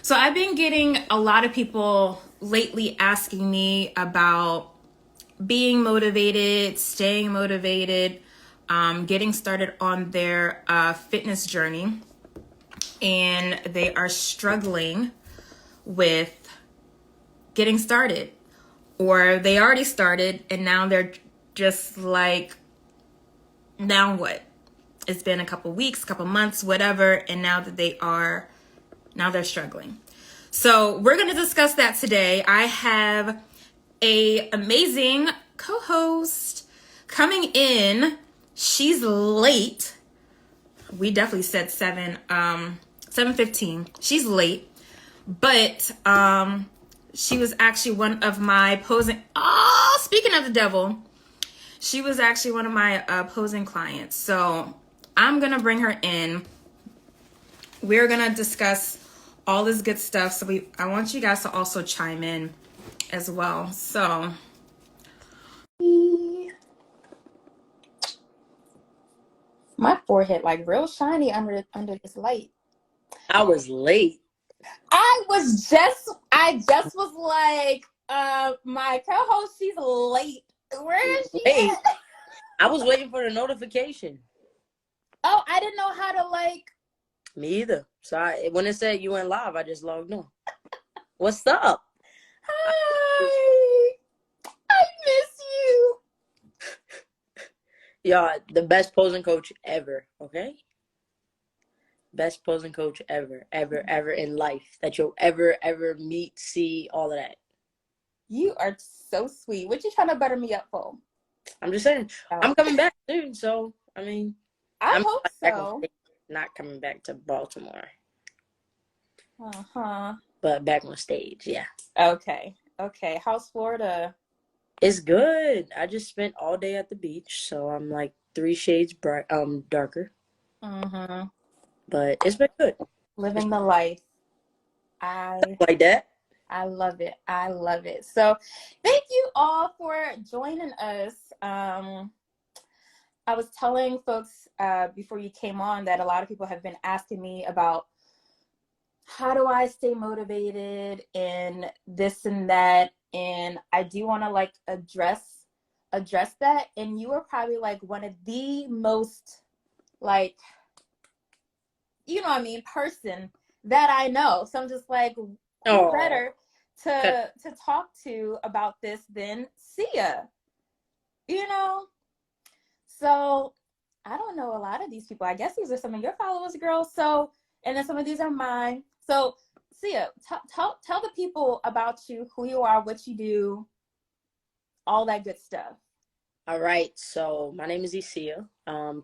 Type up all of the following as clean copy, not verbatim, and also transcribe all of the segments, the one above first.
So I've been getting a lot of people lately asking me about being motivated, staying motivated, getting started on their fitness journey, and they are struggling with getting started, or they already started and now they're just like, now what? It's been a couple weeks, couple months, whatever, and now they're struggling. So we're going to discuss that today. I have a amazing co-host coming in. She's late. We definitely said 7:15. She's late, but she was actually one of my speaking of the devil, she was actually one of my posing clients. So I'm gonna bring her in. We're gonna discuss all this good stuff. So I want you guys to also chime in as well. So my forehead like real shiny under this light. I was late. I just was like, my co-host, she's late. Where is she Late. at? I was waiting for the notification. Oh, I didn't know how to like. Me either. So when it said you went live, I just logged on. What's up? Hi, I miss you. Y'all, the best posing coach ever, okay? Best posing coach ever in life that you'll ever meet, see, all of that. You are so sweet. What you trying to butter me up for? I'm just saying, I'm coming back soon, so, I mean. I I'm hope so. not coming back to Baltimore. Uh-huh. But back on stage, yeah. Okay. How's Florida? It's good. I just spent all day at the beach, so I'm like 3 shades darker. Mm-hmm. But it's been good. Living the life. Like that? I love it. So thank you all for joining us. I was telling folks before you came on that a lot of people have been asking me about how do I stay motivated and this and that. And I do want to like address that. And you are probably like one of the most like, you know what I mean, person that I know. So I'm just like, who better to talk to about this than Sia, you know? So I don't know a lot of these people. I guess these are some of your followers, girls. So, and then some of these are mine. So Sia, tell the people about you, who you are, what you do, all that good stuff. All right, so my name is Isia.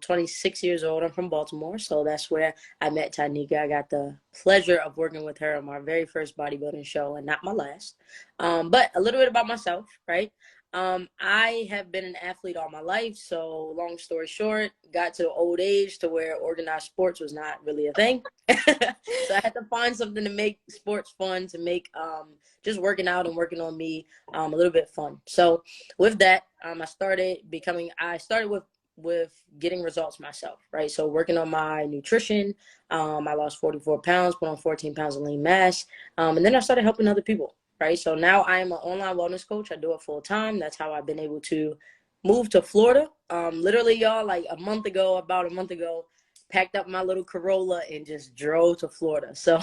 26 years old. I'm from Baltimore, so that's where I met Tanika. I got the pleasure of working with her on my very first bodybuilding show, and not my last. But a little bit about myself, right? I have been an athlete all my life, so long story short, got to the old age to where organized sports was not really a thing. So I had to find something to make sports fun, to make just working out and working on me a little bit fun. So with that, I started with getting results myself, right? So working on my nutrition, I lost 44 pounds, put on 14 pounds of lean mass, and then I started helping other people, right? So now I am an online wellness coach. I do it full time. That's how I've been able to move to Florida. Literally, y'all, like about a month ago, packed up my little Corolla and just drove to Florida. So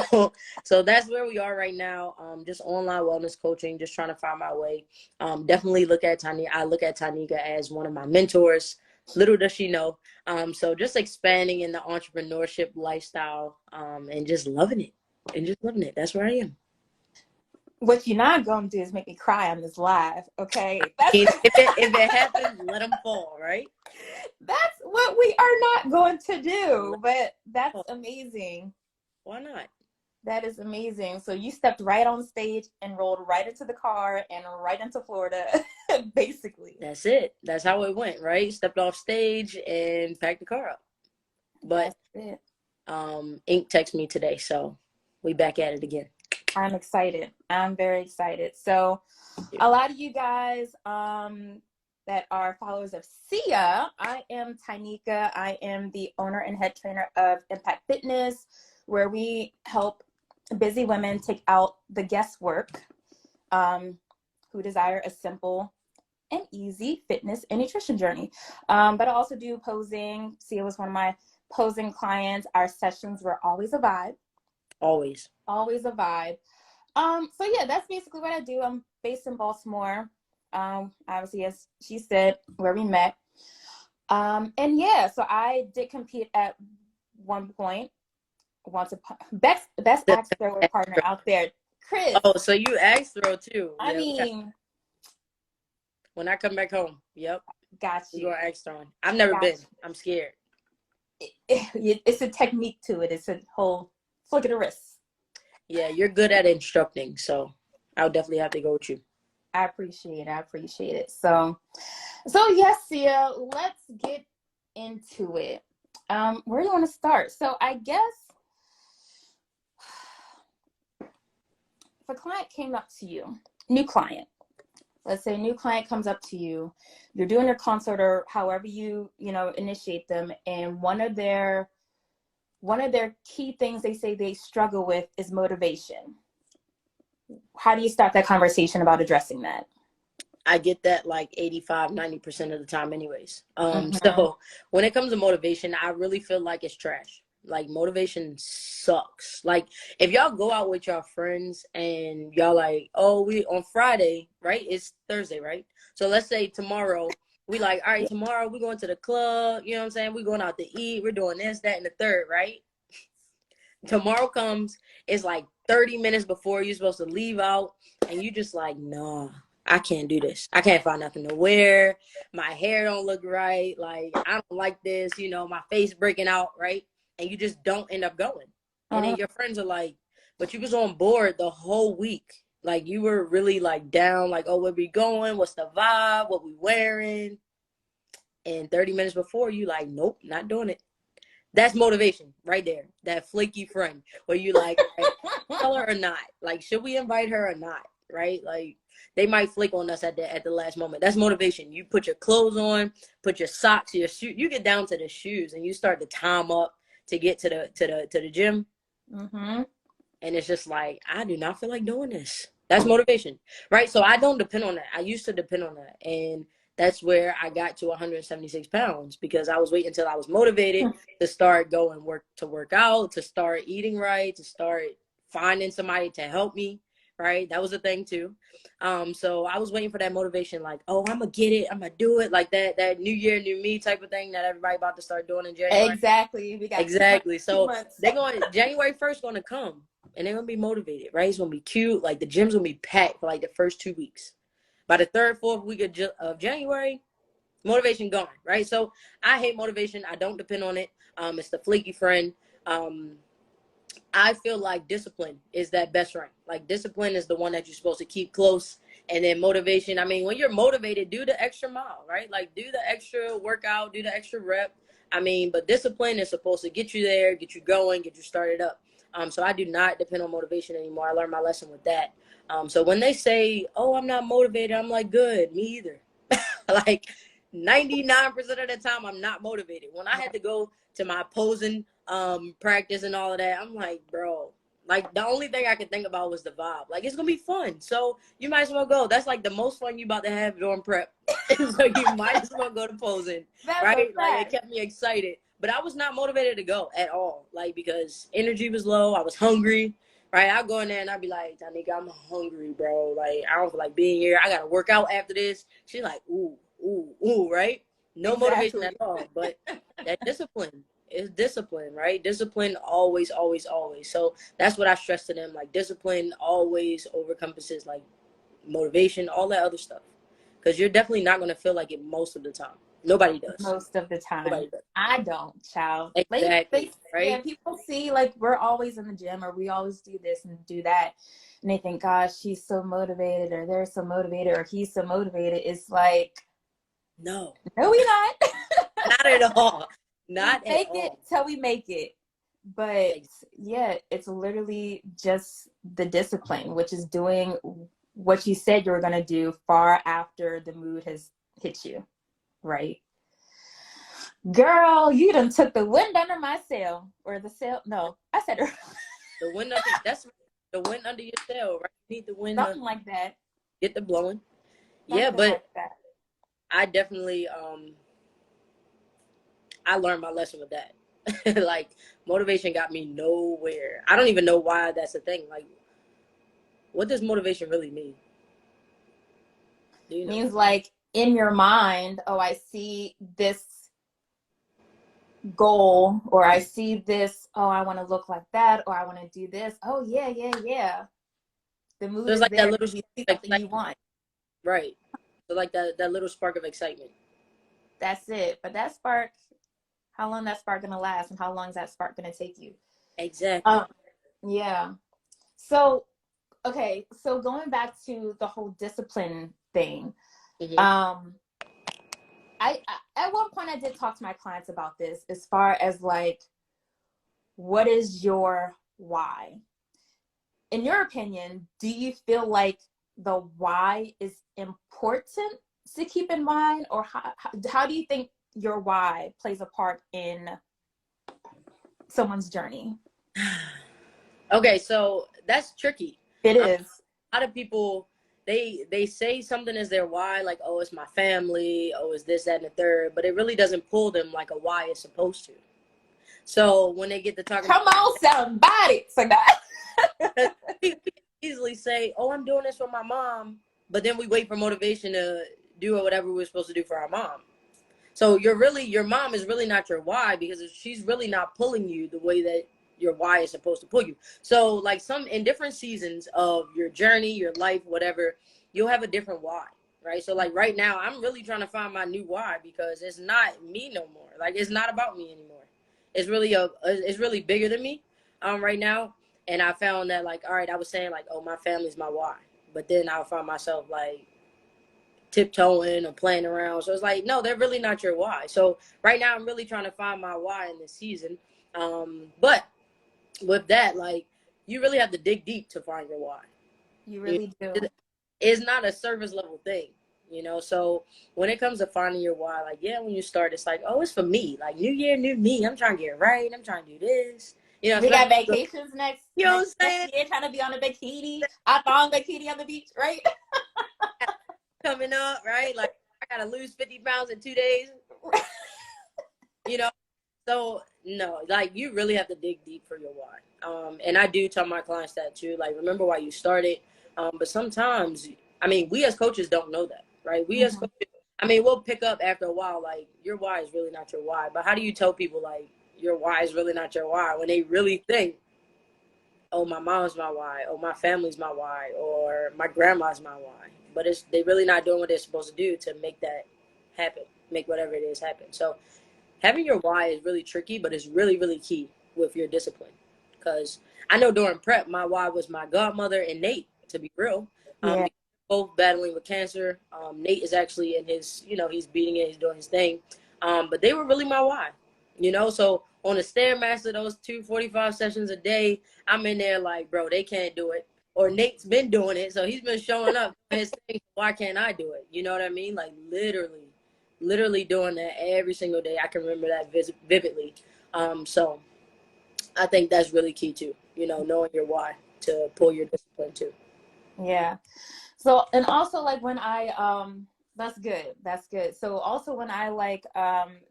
that's where we are right now. Just online wellness coaching, just trying to find my way. Definitely look at Tanika. I look at Tanika as one of my mentors. Little does she know. So just expanding in the entrepreneurship lifestyle, and just loving it. That's where I am. What you're not going to do is make me cry on this live, okay? If it happens, let them fall, right? That's what we are not going to do, but that's amazing. Why not? That is amazing. So you stepped right on stage and rolled right into the car and right into Florida, basically. That's it. That's how it went, right? Stepped off stage and packed the car up. But Ink texted me today, so we back at it again. I'm excited. I'm very excited. So a lot of you guys that are followers of Sia, I am Tanika. I am the owner and head trainer of Impact Fitness, where we help busy women take out the guesswork, who desire a simple and easy fitness and nutrition journey. But I also do posing. Sia was one of my posing clients. Our sessions were always a vibe. Always. Always a vibe. So yeah, that's basically what I do. I'm based in Baltimore. Obviously, as she said, where we met. And yeah, so I did compete at one point. Best axe thrower partner out there, Chris. Oh, so you axe throw too? I Yeah, mean, when I come back home, yep, got we you. go axe throwing. I've never Got been. you. I'm scared. It's a technique to it. It's a whole flick of the wrist. Yeah, you're good at instructing, so I'll definitely have to go with you. I appreciate it. So yes, Sia, let's get into it. Where do you want to start? So I guess if a client came up to you, new client, let's say a new client comes up to you, you're doing your consult or however you initiate them, and one of their key things they say they struggle with is motivation. How do you start that conversation about addressing that? I get that like 85-90% of the time anyways. Mm-hmm. So when it comes to motivation, I really feel like it's trash. Like motivation sucks. Like if y'all go out with y'all friends and y'all like, oh, we on Friday, right? It's Thursday, right? So let's say tomorrow we like, all right, tomorrow we're going to the club, you know what I'm saying? We're going out to eat, we're doing this, that, and the third, right? Tomorrow comes, it's like 30 minutes before you're supposed to leave out, and you just like, nah, I can't do this. I can't find nothing to wear. My hair don't look right. Like, I don't like this, my face breaking out, right? And you just don't end up going. And then your friends are like, but you was on board the whole week. Like, you were really like down, like, oh, where we going? What's the vibe? What we wearing? And 30 minutes before, you like, nope, not doing it. That's motivation right there. That flaky friend where you like, tell her or not. Like, should we invite her or not? Right? Like, they might flick on us at the last moment. That's motivation. You put your clothes on, put your socks, your shoe. You get down to the shoes and you start to time up to get to the gym. Mm-hmm. And it's just like, I do not feel like doing this. That's motivation, right? So I don't depend on that. I used to depend on that, and that's where I got to 176 pounds because I was waiting until I was motivated to start going work out, to start eating right, to start finding somebody to help me, right? That was a thing too. So I was waiting for that motivation, like, oh, I'm gonna get it, I'm gonna do it, like that new year, new me type of thing that everybody about to start doing in January. Exactly. We got exactly. So 2 months. they're going January 1st gonna come. And they're going to be motivated, right? It's going to be cute. Like, the gym's going to be packed for, like, the first 2 weeks. By the 3rd, 4th week of January, motivation gone, right? So, I hate motivation. I don't depend on it. It's the flaky friend. I feel like discipline is that best friend. Like, discipline is the one that you're supposed to keep close. And then motivation, I mean, when you're motivated, do the extra mile, right? Like, do the extra workout, do the extra rep. I mean, but discipline is supposed to get you there, get you going, get you started up. So I do not depend on motivation anymore. I learned my lesson with that. So when they say, oh, I'm not motivated, I'm like, good, me either. Like 99% of the time, I'm not motivated. When I had to go to my posing practice and all of that, I'm like, bro, like the only thing I could think about was the vibe. Like, it's going to be fun. So you might as well go. That's like the most fun you about to have during prep. So you might as well go to posing, right? Like, it kept me excited. But I was not motivated to go at all, like, because energy was low. I was hungry, right? I'd go in there and I'd be like, Tanika, I'm hungry, bro. Like, I don't feel like being here. I got to work out after this. She's like, ooh, right? No motivation at all. But that discipline is discipline, right? Discipline always, always, always. So that's what I stress to them. Like, discipline always overcompasses, like, motivation, all that other stuff. Because you're definitely not going to feel like it most of the time. Nobody does. Most of the time. I don't, child. Exactly, right? Yeah, people see, like, we're always in the gym or we always do this and do that. And they think, gosh, she's so motivated or they're so motivated or he's so motivated. It's like, no, we not. Not at all. Not make at all. It till we make it. But yeah, it's literally just the discipline, which is doing what you said you were going to do far after the mood has hit you. Right, girl, you done took the wind under my sail, or the sail. No, I said The wind under that's the wind under your sail, right? You need the wind to Something like that. get the blowing. Yeah, Something but like that. I definitely I learned my lesson with that. Like motivation got me nowhere. I don't even know why that's a thing. Like, what does motivation really mean? Do you know? Means like in your mind, oh, I see this goal, or I see this, oh, I want to look like that, or I want to do this. Oh, yeah, yeah, yeah. The mood There's is like that there little because you see spark of something you excitement, want. right? So like that little spark of excitement. That's it. But that spark, how long that spark gonna last, and how long is that spark gonna take you? Exactly. Um, yeah. So, okay. So going back to the whole discipline thing, Hmm. um, I at one point I did talk to my clients about this, as far as like, what is your why? In your opinion, do you feel like the why is important to keep in mind, or how do you think your why plays a part in someone's journey? Okay, so that's tricky. It is. A lot of people they say something is their why, like, oh, it's my family, oh, it's this, that, and the third, but it really doesn't pull them like a why is supposed to. So when they get to talking Come on, somebody. So that. people easily say, oh, I'm doing this for my mom, but then we wait for motivation to do whatever we're supposed to do for our mom. So your mom is really not your why, because she's really not pulling you the way that your why is supposed to pull you. So like some in different seasons of your journey, your life, whatever, you'll have a different why, right? So like right now, I'm really trying to find my new why, because it's not me no more. Like it's not about me anymore. It's really bigger than me right now. And I found that, like, all right, I was saying like, oh, my family's my why, but then I found myself like tiptoeing or playing around. So it's like, no, they're really not your why. So right now I'm really trying to find my why in this season. But with that, like, you really have to dig deep to find your why. You really do. It's not a surface level thing, you know? So when it comes to finding your why, like, yeah, when you start, it's like, oh, it's for me. Like, new year, new me. I'm trying to get right. I'm trying to do this. You know, We got especially, vacations you know what I'm next saying? year, trying to be on a bikini, a thong bikini on the beach, right? Coming up, right? Like, I got to lose 50 pounds in 2 days, you know? So no, like you really have to dig deep for your why. And I do tell my clients that too. Like, remember why you started. But sometimes, I mean, we as coaches don't know that, right? We as Mhm. coaches, I mean, we'll pick up after a while, like your why is really not your why. But how do you tell people like your why is really not your why when they really think, oh, my mom's my why, or my family's my why, or my grandma's my why? But they really not doing what they're supposed to do to make that happen, make whatever it is happen. So having your why is really tricky, but it's really, really key with your discipline. Because I know during prep, my why was my godmother and Nate, to be real. Yeah. Both battling with cancer. Nate is actually in his, he's beating it, he's doing his thing. But they were really my why, So on the Stairmaster, those 245 sessions a day, I'm in there like, bro, they can't do it. Or Nate's been doing it, so he's been showing up his thing. Why can't I do it? You know what I mean? Like literally doing that every single day. I can remember that vividly. So I think that's really key too, knowing your why to pull your discipline too. Yeah. So, and also like when that's good. That's good. So also when I like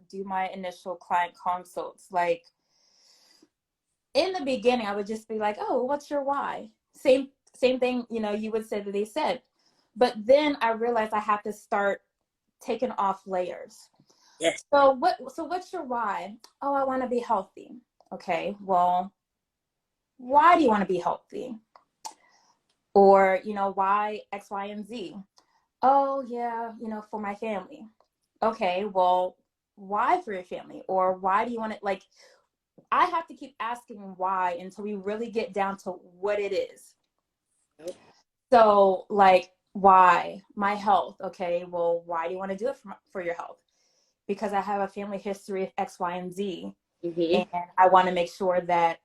do my initial client consults, like in the beginning, I would just be like, "Oh, what's your why?" Same thing, you would say that they said. But then I realized I have to start taking off layers. Yes. So what's your why? Oh, I want to be healthy. Okay. Well, why do you want to be healthy? Or, why X, Y, and Z? Oh, yeah, for my family. Okay, well, why for your family? Or why do you want it? Like, I have to keep asking why until we really get down to what it is. Nope. So, like, why? My health. Okay, well, why do you want to do it for your health? Because I have a family history of X, Y, and Z. Mm-hmm. And I want to make sure that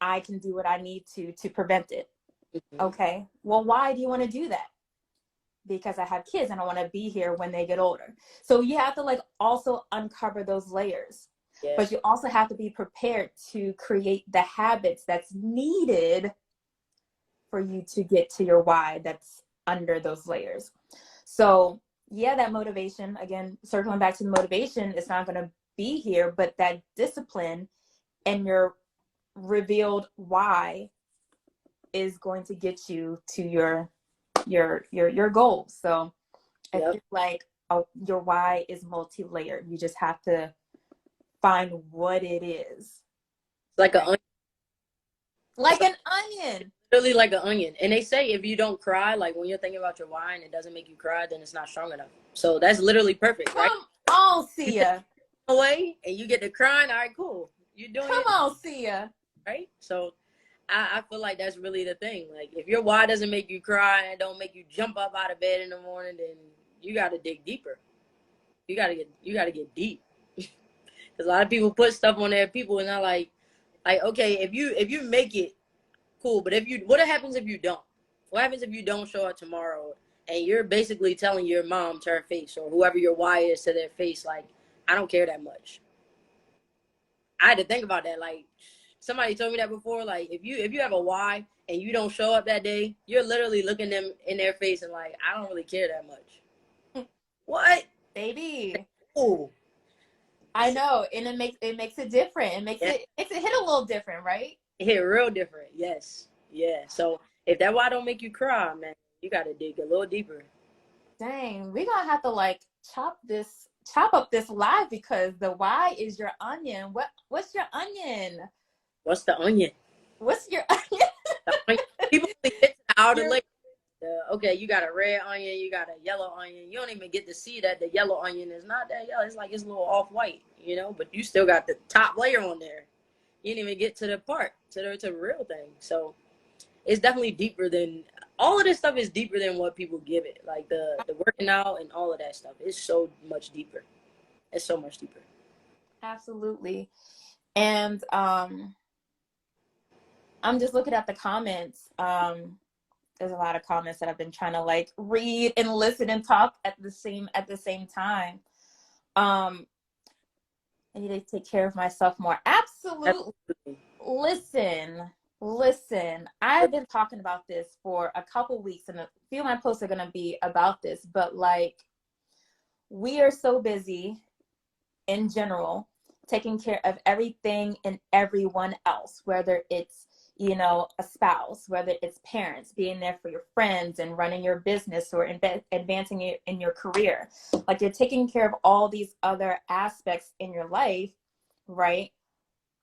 I can do what I need to prevent it. Mm-hmm. Okay, well, why do you want to do that? Because I have kids and I want to be here when they get older. So you have to like also uncover those layers. Yeah. but you also have to be prepared to create the habits that's needed for you to get to your why that's under those layers. So yeah, that motivation, again, circling back to the motivation, is not going to be here, but that discipline and your revealed why is going to get you to your goals. So I Yep. feel like your why is multi-layered. You just have to find what it is. It's like Right. an onion. Like an onion. Really like an onion. And they say if you don't cry, like when you're thinking about your why and it doesn't make you cry, then it's not strong enough. So that's literally perfect, right? Come on, Sia. Away and you get to crying, all right, cool. You're doing Come it, on, Sia. right? So I feel like that's really the thing. Like if your why doesn't make you cry and don't make you jump up out of bed in the morning, then you got to dig deeper. You got to get deep. Because a lot of people put stuff on there. People are not like okay, if you make it, cool. But what happens if you don't? What happens if you don't show up tomorrow and you're basically telling your mom to her face or whoever your why is to their face, like, I don't care that much. I had to think about that. Like somebody told me that before. Like if you have a why and you don't show up that day, you're literally looking them in their face and like, I don't really care that much. What? Baby. Ooh. I know, and it makes it different. It Yeah. makes it hit a little different, right? It hit real different. Yes. Yeah. So if that why don't make you cry, man, you gotta dig a little deeper. Dang, we're gonna have to like chop up this live because the why is your onion. What's your onion? What's the onion? What's your onion? The onion. People only get to the outer Your- layer. Okay, you got a red onion, you got a yellow onion. You don't even get to see that the yellow onion is not that yellow. It's like it's a little off white, but you still got the top layer on there. You didn't even get to the part, to the real thing. So it's definitely deeper than all of this stuff is deeper than what people give it. Like the working out and all of that stuff is so much deeper. It's so much deeper. Absolutely. And I'm just looking at the comments. There's a lot of comments that I've been trying to like read and listen and talk at the same time. I need to take care of myself more. Absolutely. Listen. I've been talking about this for a couple weeks, and a few of my posts are going to be about this, but like, we are so busy in general taking care of everything and everyone else, whether it's a spouse, whether it's parents, being there for your friends and running your business or advancing it in your career. Like, you're taking care of all these other aspects in your life, right?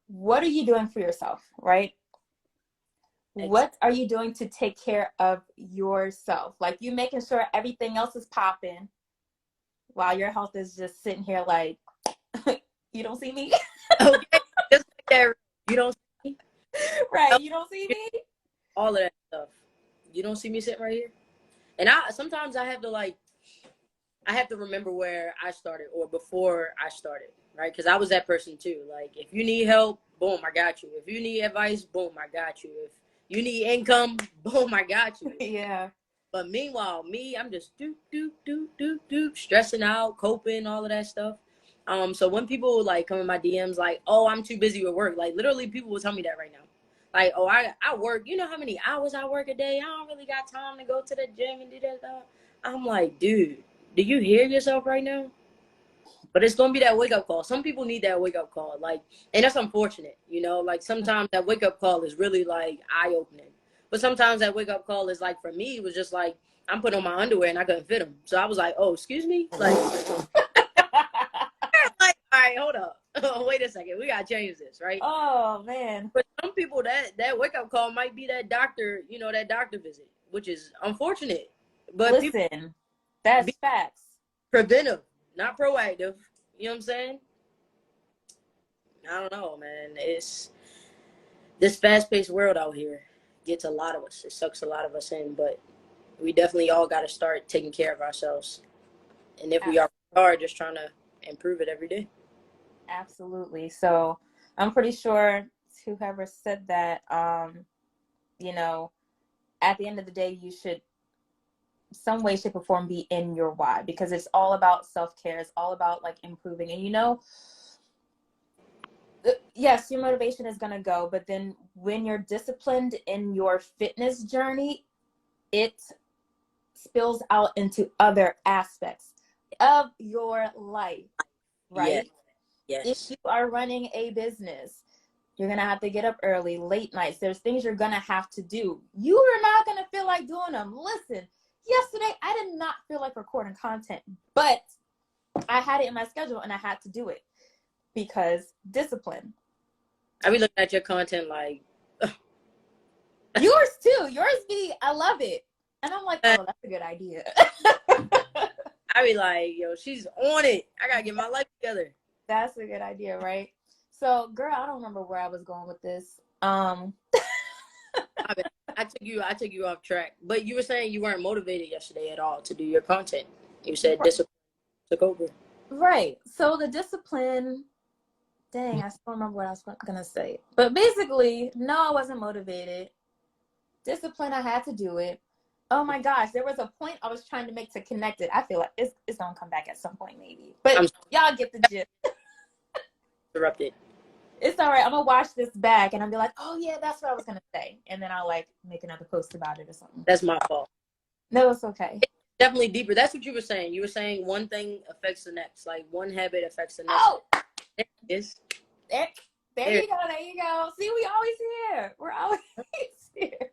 What are you doing for yourself, right? What are you doing to take care of yourself? Like, you making sure everything else is popping while your health is just sitting here like, you don't see me? Okay, just like that. You don't see me? Right, you don't see me? All of that stuff. You don't see me sitting right here? And sometimes I have to remember where I started or before I started, right? Because I was that person too. Like, if you need help, boom, I got you. If you need advice, boom, I got you. If you need income, boom, I got you. Yeah. But meanwhile, I'm just stressing out, coping, all of that stuff. So when people like come in my DMs like, oh, I'm too busy with work, like literally people will tell me that right now. Like, oh, I work, you know how many hours I work a day? I don't really got time to go to the gym and do that. I'm like, dude, do you hear yourself right now? But it's gonna be that wake up call. Some people need that wake up call, like, and that's unfortunate, like sometimes that wake up call is really like eye opening. But sometimes that wake up call is like, for me, it was just like, I'm putting on my underwear and I couldn't fit them. So I was like, oh, excuse me? Like, all right, hold up. Wait a second. We got to change this, right? Oh, man. For some people, that wake up call might be that doctor, that doctor visit, which is unfortunate. But listen, that's facts. Preventive, not proactive. You know what I'm saying? I don't know, man. It's this fast-paced world out here gets a lot of us. It sucks a lot of us in, but we definitely all got to start taking care of ourselves. And if we are just trying to improve it every day. Absolutely. So I'm pretty sure whoever said that, at the end of the day, you should some way, shape, or form be in your why, because it's all about self-care. It's all about like improving. And Yes, your motivation is going to go, but then when you're disciplined in your fitness journey, it spills out into other aspects of your life, Yes, right? If yes. you are running a business, you're going to have to get up early, late nights. There's things you're going to have to do. You are not going to feel like doing them. Listen, yesterday I did not feel like recording content, but I had it in my schedule and I had to do it because discipline. I be looking at your content like, Yours too. I love it. And I'm like, oh, that's a good idea. I be like, yo, she's on it. I gotta get my life together. That's a good idea, right? So, girl, I don't remember where I was going with this. I took you off track. But you were saying you weren't motivated yesterday at all to do your content. You said discipline took over. Right. So the discipline, dang, I still remember what I was gonna say. But basically, no, I wasn't motivated. Discipline, I had to do it. Oh my gosh, there was a point I was trying to make to connect it. I feel like it's gonna come back at some point, maybe. But I'm y'all get the gist. interrupted. It's all right. I'm gonna watch this back and I'll be like, oh yeah, that's what I was gonna say. And then I'll like make another post about it or something. That's my fault. No, it's okay. Definitely deeper. That's what you were saying. You were saying one thing affects the next. Like one habit affects the next. Oh, Yes. there you go. There you go. See, we always here. We're always here.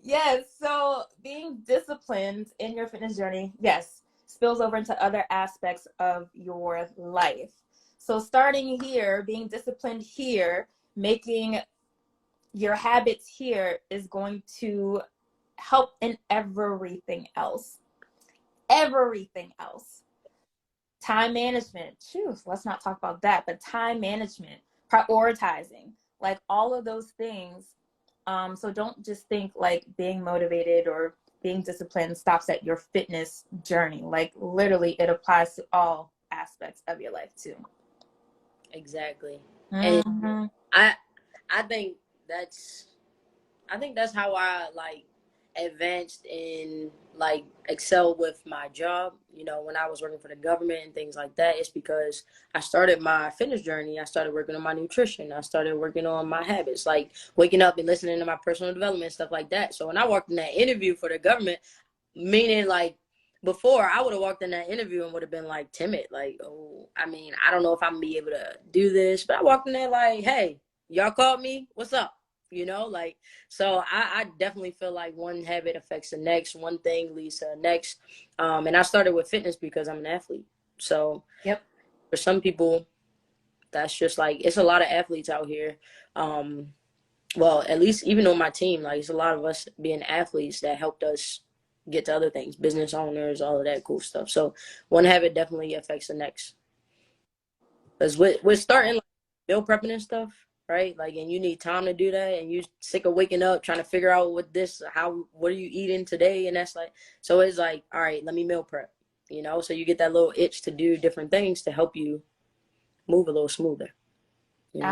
Yes. So being disciplined in your fitness journey, yes, spills over into other aspects of your life. So starting here, being disciplined here, making your habits here is going to help in everything else. Everything else. Time management. Phew, let's not talk about that, but time management, prioritizing, like all of those things. So don't just think like being motivated or being disciplined stops at your fitness journey. Like literally it applies to all aspects of your life too. Exactly. Mm-hmm. And I think that's how I like advanced in like excel with my job. You know, when I was working for the government and things like that, it's because I started my fitness journey. I started working on my nutrition. I started working on my habits, like waking up and listening to my personal development, stuff like that. So when I walked in that interview for the government, meaning like before I would have walked in that interview and would have been like timid, like, oh, I mean, I don't know if I'm gonna be able to do this. But I walked in there like, hey, y'all called me, what's up? You know, like, so I definitely feel like one habit affects the next, one thing leads to the next. And I started with fitness because I'm an athlete. So Yep. for some people, that's just like, it's a lot of athletes out here. Well, at least even on my team, like it's a lot of us being athletes that helped us get to other things, business owners, all of that cool stuff. So one habit definitely affects the next. Because we're starting like meal prepping and stuff, right? Like, and you need time to do that, and you sick of waking up trying to figure out what are you eating today, and that's like, so it's like, all right, let me meal prep, you know, so you get that little itch to do different things to help you move a little smoother. You know?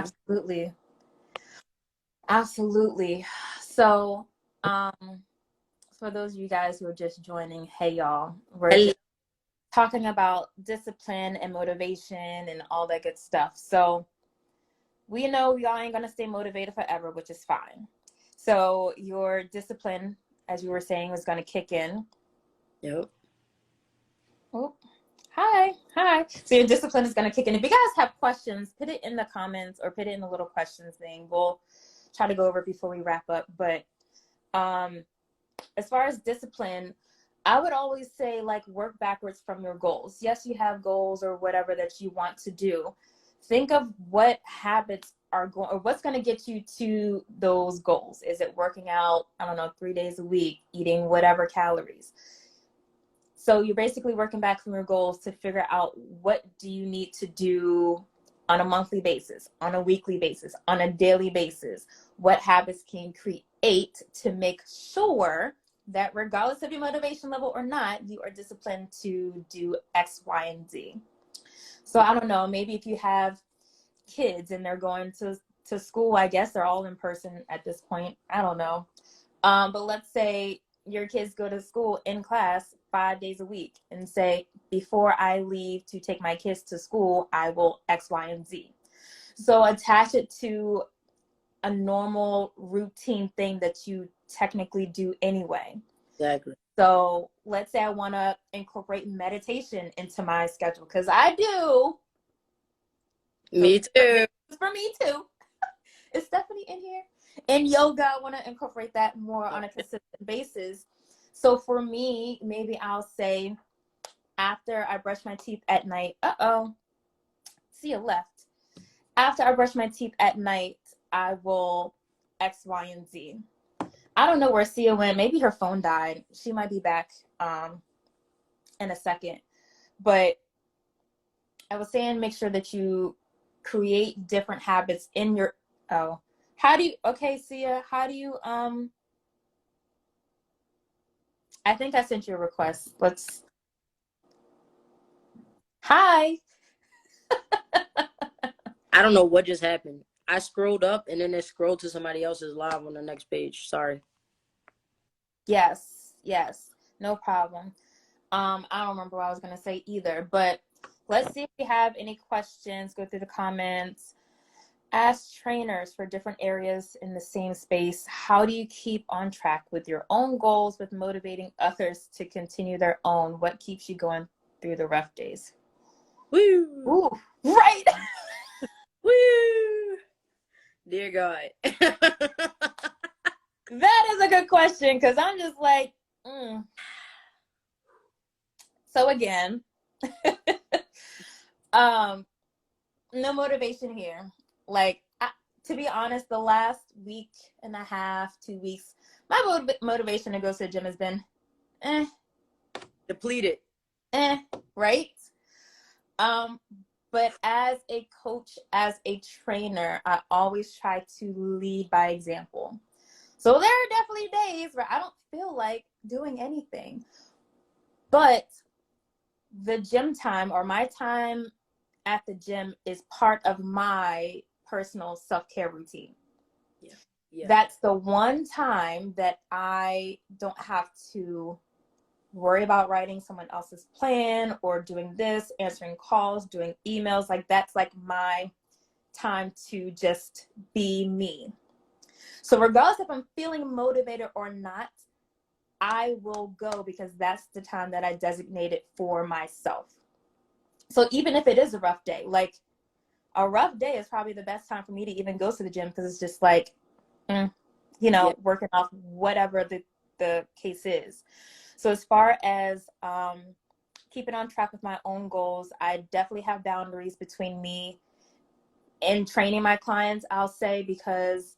Absolutely. So, for those of you guys who are just joining, hey y'all, we're just talking about discipline and motivation and all that good stuff. So we know y'all ain't gonna stay motivated forever, which is fine. So your discipline, as you were saying, was gonna kick in. Yep. Oh, hi. So your discipline is gonna kick in. If you guys have questions, put it in the comments or put it in the little questions thing. We'll try to go over it before we wrap up. But as far as discipline, I would always say like work backwards from your goals. Yes, you have goals or whatever that you want to do. Think of what habits are going or what's going to get you to those goals. Is it working out, I don't know, 3 days a week, eating whatever calories? So you're basically working back from your goals to figure out what do you need to do on a monthly basis, on a weekly basis, on a daily basis. What habits can you create to make sure that regardless of your motivation level or not, you are disciplined to do X, Y, and Z. So I don't know, maybe if you have kids and they're going to school, I guess they're all in person at this point. I don't know. But let's say your kids go to school in class 5 days a week and say, before I leave to take my kids to school, I will X, Y, and Z. So attach it to a normal routine thing that you technically do anyway. Exactly. So let's say I want to incorporate meditation into my schedule, because I do. Me too. It's for me too. Is Stephanie in here? And yoga, I want to incorporate that more on a consistent basis. So for me, maybe I'll say after I brush my teeth at night, Sia left. After I brush my teeth at night, I will X, Y, and Z. I don't know where Sia went. Maybe her phone died. She might be back in a second. But I was saying make sure that you create different habits in your Sia, how do you I think I sent you a request. Hi. I don't know what just happened. I scrolled up and then it scrolled to somebody else's live on the next page. Sorry. Yes, no problem. I don't remember what I was gonna say either, but let's see if we have any questions. Go through the comments. Ask trainers for different areas in the same space. How do you keep on track with your own goals with motivating others to continue their own? What keeps you going through the rough days? Woo! Ooh, right. Woo! Dear God. That is a good question, because I'm just like, So again, no motivation here. Like, to be honest, the last week and a half, 2 weeks, my motivation to go to the gym has been depleted. Right? But as a coach, as a trainer, I always try to lead by example. So there are definitely days where I don't feel like doing anything. But the gym time, or my time at the gym, is part of my personal self-care routine. Yeah. That's the one time that I don't have to worry about writing someone else's plan or doing this, answering calls, doing emails. Like, that's like my time to just be me. So regardless if I'm feeling motivated or not, I will go, because that's the time that I designated for myself. So even if it is a rough day, like a rough day is probably the best time for me to even go to the gym, because it's just like, working off whatever the case is. So as far as keeping on track with my own goals, I definitely have boundaries between me and training my clients, I'll say, because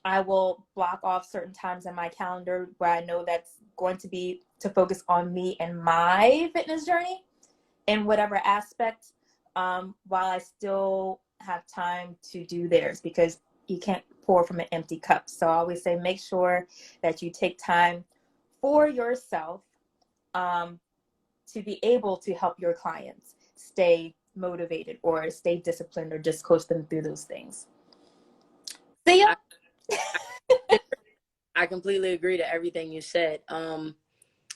I will block off certain times in my calendar where I know that's going to be to focus on me and my fitness journey in whatever aspect, while I still have time to do theirs, because you can't pour from an empty cup. So I always say, make sure that you take time for yourself to be able to help your clients stay motivated or stay disciplined, or just coach them through those things. See ya. I completely agree to everything you said.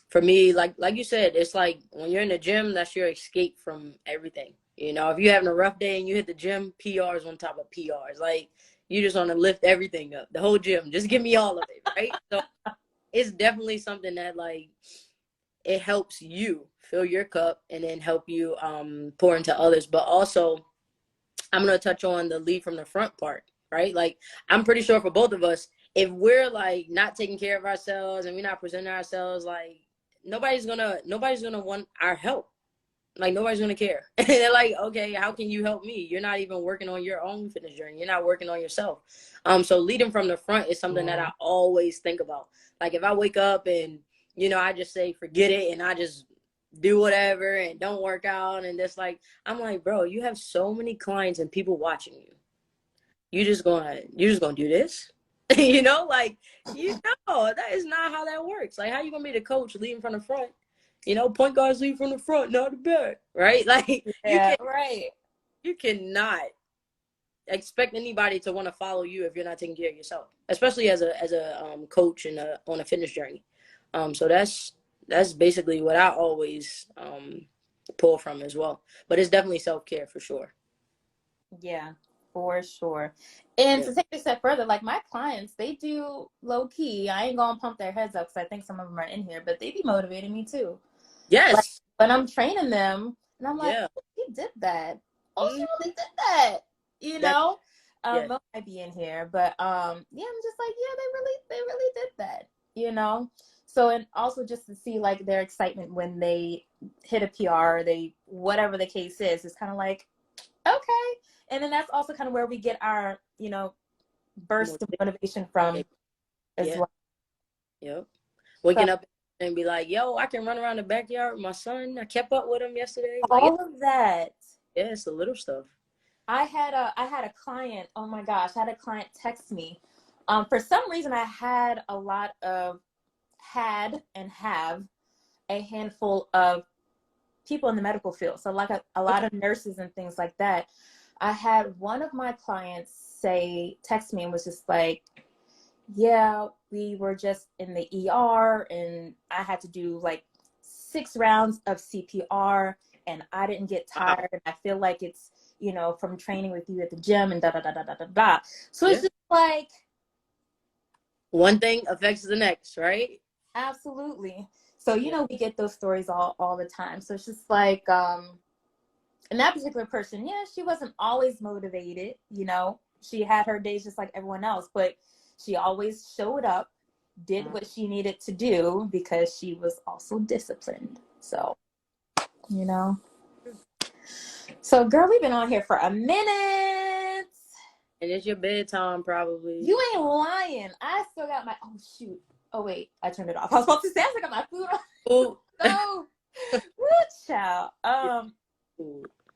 For me, like you said, it's like when you're in the gym, that's your escape from everything. You know, if you're having a rough day and you hit the gym, PRs on top of PRs. Like, you just want to lift everything up, the whole gym. Just give me all of it, right? So it's definitely something that, like, it helps you fill your cup and then help you pour into others. But also, I'm going to touch on the lead from the front part, right? Like, I'm pretty sure for both of us, if we're like not taking care of ourselves and we're not presenting ourselves, like, nobody's gonna want our help. Like, nobody's gonna care. They're like, okay, how can you help me? You're not even working on your own fitness journey. You're not working on yourself. So leading from the front is something that I always think about. Like, if I wake up and, I just say, forget it, and I just do whatever and don't work out, and it's like, I'm like, bro, you have so many clients and people watching you. You're just gonna do this? Like, that is not how that works. Like, how you gonna be the coach leading from the front? Point guards lead from the front, not the back, right? Like, you cannot expect anybody to want to follow you if you're not taking care of yourself, especially as a coach and on a fitness journey. So that's basically what I always pull from as well. But it's definitely self-care for sure. Yeah. For sure. And Yeah. to take it a step further, like my clients, they do low key. I ain't gonna pump their heads up because I think some of them are in here, but they be motivating me too. Like Yes. when I'm training them, and I'm like, Yeah. oh, she did that. Oh, she Mhm. really did that. You That, know, yeah. Mo might be in here, but yeah, I'm just like, yeah, they really did that. You know, so and also just to see like their excitement when they hit a PR, they whatever the case is, it's kind of like, okay. And then that's also kind of where we get our, you know, burst of motivation from as Yeah. well. Yep. So Waking up and be like, yo, I can run around the backyard with my son. I kept up with him yesterday. Like, all of that. yeah, it's the little stuff. I had a client, oh my gosh, I had a client text me. For some reason I had a lot of had and have a handful of people in the medical field. So like a lot of nurses and things like that. I had one of my clients text me and was just like, yeah, we were just in the ER and I had to do like 6 rounds of CPR and I didn't get tired. And I feel like it's, you know, from training with you at the gym and da da da da da da da. So it's just like, one thing affects the next, right? absolutely. So, you know, we get those stories all the time. So it's just like, and that particular person, yeah, she wasn't always motivated, you know, she had her days just like everyone else, but she always showed up, did what she needed to do because she was also disciplined. So, you know. So, girl, we've been on here for a minute. And it's your bedtime, probably. You ain't lying. I still got my, oh, shoot. Oh, wait, I turned it off. I was supposed to say I still got my food on. Oh. No. Woo, child.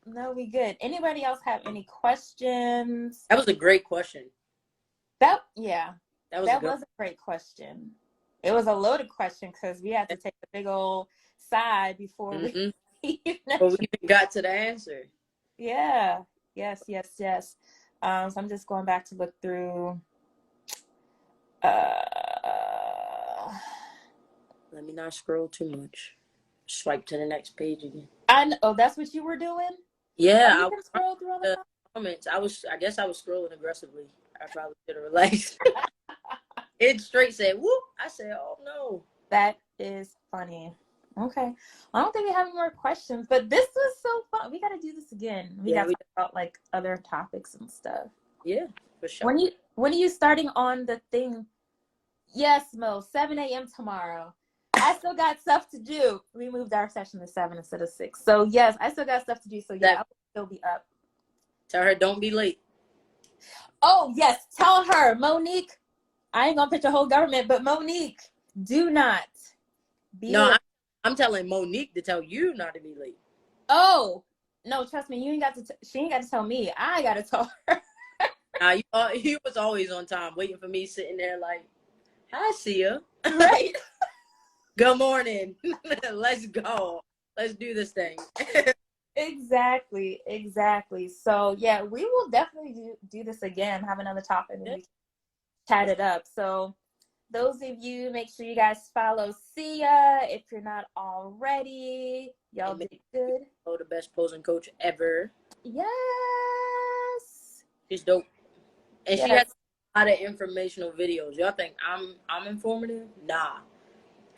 No, we good. Anybody else have any questions? That was a great question. That was a great question. It was a loaded question because we had to take a big old sigh before we even got to the answer. Yeah. Yes. So I'm just going back to look through. Let me not scroll too much. Swipe to the next page again. Oh, that's what you were doing? Yeah, I was scroll through all the comments. I guess I was scrolling aggressively. I probably should have relaxed. It straight said whoop. I said, oh no. That is funny. Okay. I don't think we have any more questions, but this was so fun. We got to do this again. We got to talk about like other topics and stuff. Yeah, for sure. When are you starting on the thing? Yes, Mo, 7 a.m. tomorrow. I still got stuff to do. We moved our session to 7 instead of 6. So yes, I still got stuff to do. So yeah, I will still be up. Tell her don't be late. Oh yes, tell her, Monique. I ain't gonna pitch a whole government, but Monique, do not be late. I'm telling Monique to tell you not to be late. Oh no, trust me, you ain't got to. She ain't got to tell me. I gotta tell her. You was always on time, waiting for me, sitting there like, "Hi, Sia." Right. Good morning. Let's go. Let's do this thing. Exactly. So yeah, we will definitely do this again. Have another topic and we can chat it up. So those of you, make sure you guys follow Sia if you're not already. Y'all did good. Oh, the best posing coach ever. Yes. She's dope. And she has a lot of informational videos. Y'all think I'm informative? Nah.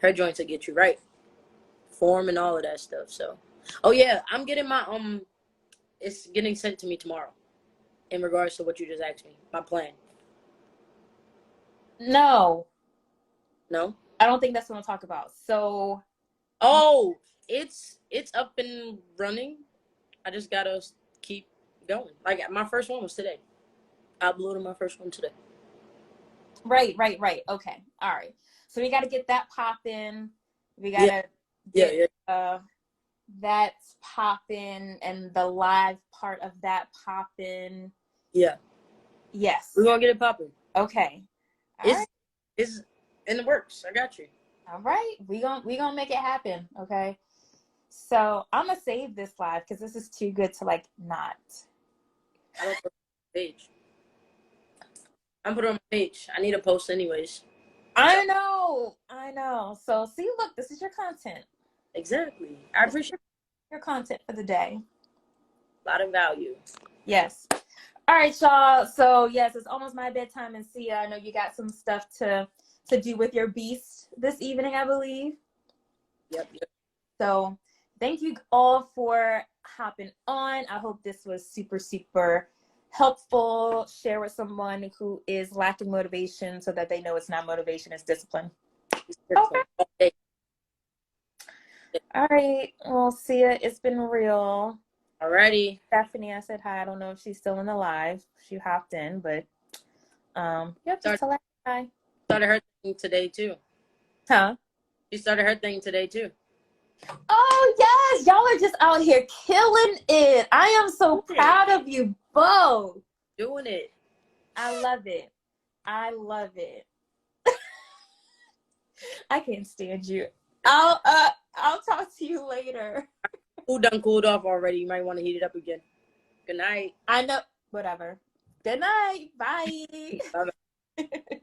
Her joints will get you right. Form and all of that stuff. So, oh yeah, I'm getting my it's getting sent to me tomorrow. In regards to what you just asked me, my plan. No, I don't think that's what I'm talking about. So, it's up and running. I just gotta keep going. Like my first one was today. I uploaded my first one today. Right. Okay, all right. So we got to get that popping. We gotta get that's popping and the live part of that popping. Yeah. Yes. We're gonna get it popping. Okay. It's in the works. I got you. All right. We gonna make it happen. Okay. So I'm gonna save this live because this is too good to like not. I don't put it on my page. I'm putting it on my page. I need a post anyways. I know. So see, look, this is your content. Exactly. I appreciate your content for the day. A lot of value. Yes. All right, y'all. So yes, it's almost my bedtime, and Sia, I know you got some stuff to do with your beast this evening, I believe. Yep. So thank you all for hopping on. I hope this was super, super helpful. Share with someone who is lacking motivation so that they know it's not motivation, it's discipline. Okay. All right. Well, Sia, it's been real. Alrighty. Stephanie, I said hi. I don't know if she's still in the live. She hopped in, but yep, just tell her hi. Started her thing today too. Huh? She started her thing today too. Oh yes, y'all are just out here killing it. I am so proud of you both. Doing it. I love it. I love it. I can't stand you. I'll talk to you later. Food done cooled off already. You might want to heat it up again. Good night. I know. Whatever. Good night. Bye. Bye.